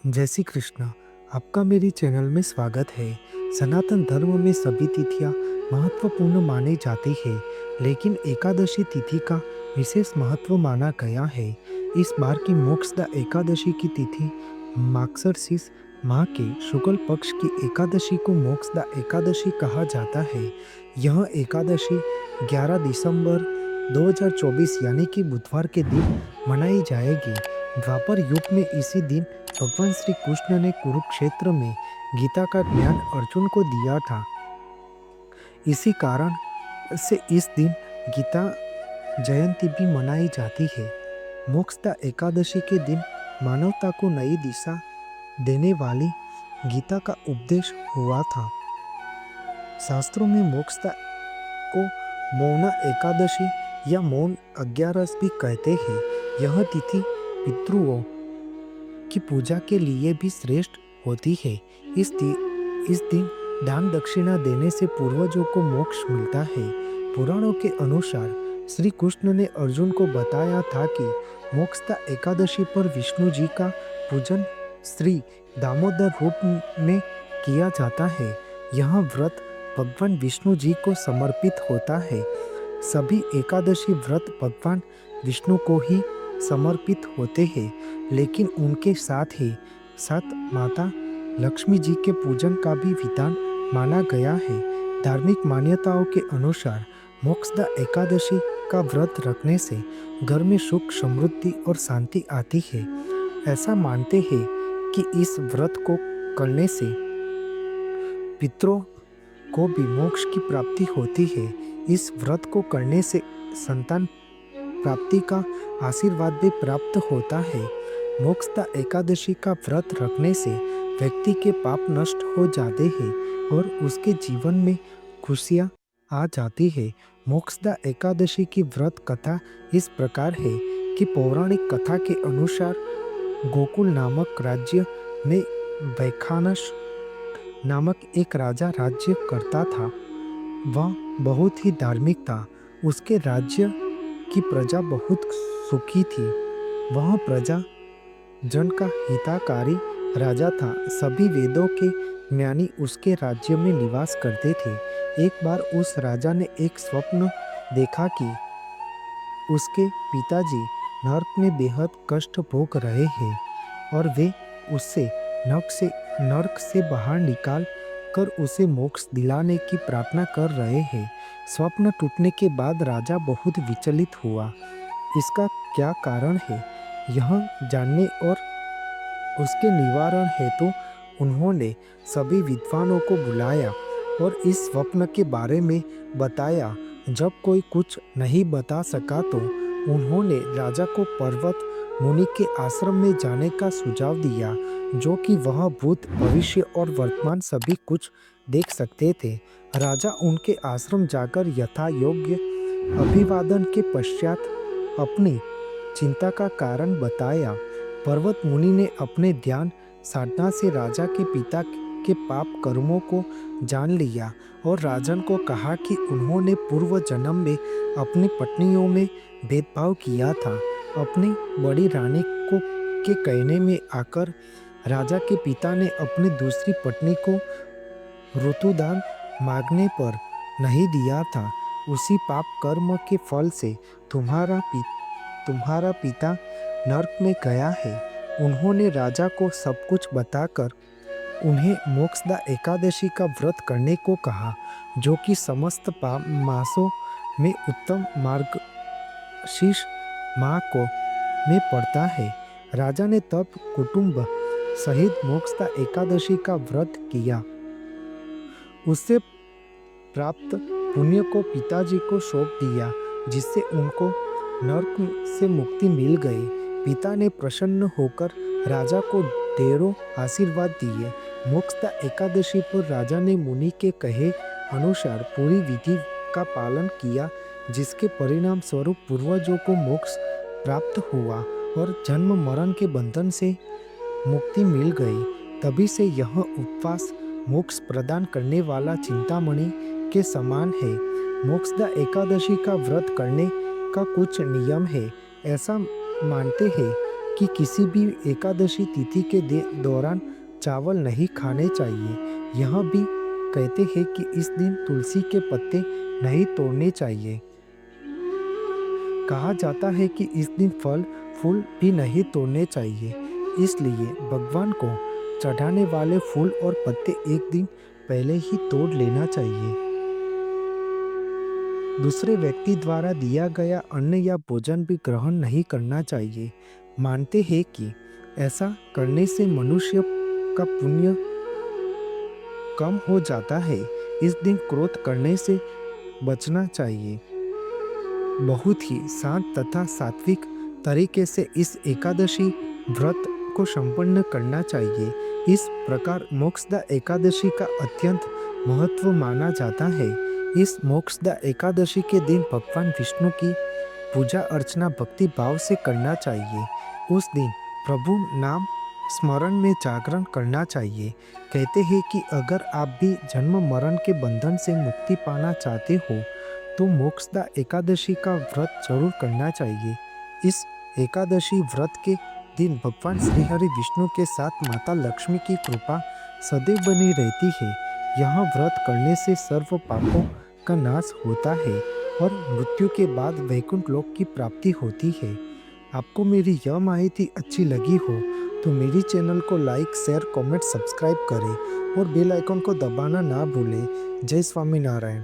जय श्री कृष्ण। आपका मेरी चैनल में स्वागत है। सनातन धर्म में सभी तिथियां महत्वपूर्ण मानी जाती है, लेकिन एकादशी तिथि का विशेष महत्व माना गया है। इस बार की मोक्षदा एकादशी की तिथि मार्गशीर्ष माह के शुक्ल पक्ष की एकादशी को मोक्षदा एकादशी कहा जाता है। यह एकादशी 11 दिसंबर 2024 यानी कि बुधवार के दिन मनाई जाएगी। द्वापर युग में इसी दिन भगवान श्री कृष्ण ने कुरुक्षेत्र में गीता का ज्ञान अर्जुन को दिया था। इसी कारण से इस दिन गीता जयंती भी मनाई जाती है। मोक्षदा एकादशी के दिन मानवता को नई दिशा देने वाली गीता का उपदेश हुआ था। शास्त्रों में मोक्षदा को मौना एकादशी या मौन 11 भी कहते हैं। यह तिथि पितृओं की पूजा के लिए भी श्रेष्ठ होती है। इस दिन दान दक्षिणा देने से पूर्वजों को मोक्ष मिलता है। पुराणों के अनुसार श्री कृष्ण ने अर्जुन को बताया था कि मोक्षदा एकादशी पर विष्णु जी का पूजन श्री दामोदर रूप में किया जाता है। यह व्रत भगवान विष्णु जी को समर्पित होता है। सभी एकादशी व्रत भगवान विष्णु को ही समर्पित होते हैं, लेकिन उनके साथ ही साथ माता लक्ष्मी जी के पूजन का भी विधान माना गया है। धार्मिक मान्यताओं के अनुसार मोक्षदा एकादशी का व्रत रखने से घर में सुख समृद्धि और शांति आती है। ऐसा मानते हैं कि इस व्रत को करने से पितरों को भी मोक्ष की प्राप्ति होती है। इस व्रत को करने से संतान प्राप्ति का आशीर्वाद भी प्राप्त होता है। मोक्षदा एकादशी का व्रत रखने से व्यक्ति के पाप नष्ट हो जाते हैं और उसके जीवन में खुशियाँ आ जाती है। मोक्षदा एकादशी की व्रत कथा इस प्रकार है कि पौराणिक कथा के अनुसार गोकुल नामक राज्य में वैखानस नामक एक राजा राज्य करता था। वह बहुत ही धार्मिक था। उसके राज्य की प्रजा बहुत सुखी थी। वह प्रजा जन का हितकारी राजा था। सभी वेदों के ज्ञानी उसके राज्य में निवास करते थे। एक बार उस राजा ने एक स्वप्न देखा कि उसके पिताजी नरक में बेहद कष्ट भोग रहे हैं और वे उससे नरक से बाहर निकाल कर उसे मोक्ष दिलाने की प्रार्थना कर रहे हैं। स्वप्न टूटने के बाद राजा बहुत विचलित हुआ। इसका क्या कारण है, यह जानने और उसके निवारण हेतु उन्होंने सभी विद्वानों को बुलाया और इस स्वप्न के बारे में बताया। जब कोई कुछ नहीं बता सका तो उन्होंने राजा को पर्वत मुनि के आश्रम में जाने का सुझाव दिया, जो कि वह भूत भविष्य और वर्तमान सभी कुछ देख सकते थे। राजा उनके आश्रम जाकर यथा योग्य अभिवादन के पश्चात अपनी चिंता का कारण बताया। पर्वत मुनि ने अपने ध्यान साधना से राजा के पिता के पाप कर्मों को जान लिया और राजन को कहा कि उन्होंने पूर्व जन्म में अपनी पत्नियों में भेदभाव किया था। अपनी बड़ी रानी को के कहने में आकर राजा के पिता ने अपनी दूसरी पत्नी को ऋतुदान मांगने पर नहीं दिया था। उसी पाप कर्म के फल से तुम्हारा पिता नरक में गया है। उन्होंने राजा को सब कुछ बताकर उन्हें मोक्षदा एकादशी का व्रत करने को कहा, जो कि समस्त मासों में उत्तम मार्गशीर्ष माह को में पड़ता है। राजा ने तब कुटुंब सहित मोक्षदा एकादशी का व्रत किया। उससे प्राप्त पुण्य को पिताजी को सौंप दिया, जिससे उनको नरक से मुक्ति मिल गई। पिता ने प्रसन्न होकर राजा को ढेरों आशीर्वाद दिए। मोक्षदा एकादशी पर राजा ने मुनि के कहे अनुसार पूरी विधि का पालन किया, जिसके परिणाम स्वरूप पूर्वजों को मोक्ष प्राप्त हुआ और जन्म मरण के बंधन से मुक्ति मिल गई। तभी से यह उपवास मोक्ष प्रदान करने वाला चिंतामणि के समान है। मोक्षदा एकादशी का व्रत करने का कुछ नियम है। ऐसा मानते हैं कि किसी भी एकादशी तिथि के दौरान चावल नहीं खाने चाहिए। यह भी कहते हैं कि इस दिन तुलसी के पत्ते नहीं तोड़ने चाहिए। कहा जाता है कि इस दिन फल फूल भी नहीं तोड़ने चाहिए, इसलिए भगवान को चढ़ाने वाले फूल और पत्ते एक दिन पहले ही तोड़ लेना चाहिए। दूसरे व्यक्ति द्वारा दिया गया अन्न या भोजन भी ग्रहण नहीं करना चाहिए। मानते हैं कि ऐसा करने से मनुष्य का पुण्य कम हो जाता है। इस दिन क्रोध करने से बचना चाहिए। बहुत ही शांत तथा सात्विक तरीके से इस एकादशी व्रत को संपन्न करना चाहिए। इस प्रकार मोक्षदा एकादशी का अत्यंत महत्व माना जाता है। इस मोक्षदा एकादशी के दिन भगवान विष्णु की पूजा अर्चना भक्ति भाव से करना चाहिए। उस दिन प्रभु नाम स्मरण में जागरण करना चाहिए। कहते हैं कि अगर आप भी जन्म मरण के बंधन से मुक्ति पाना चाहते हो तो मोक्षदा एकादशी का व्रत जरूर करना चाहिए। इस एकादशी व्रत के दिन भगवान श्री हरि विष्णु के साथ माता लक्ष्मी की कृपा सदैव बनी रहती है। यह व्रत करने से सर्व पापों का नाश होता है और मृत्यु के बाद वैकुंठ लोक की प्राप्ति होती है। आपको मेरी यह माहिती अच्छी लगी हो तो मेरी चैनल को लाइक शेयर कमेंट सब्सक्राइब करें और बेल आइकन को दबाना ना भूलें। जय स्वामीनारायण।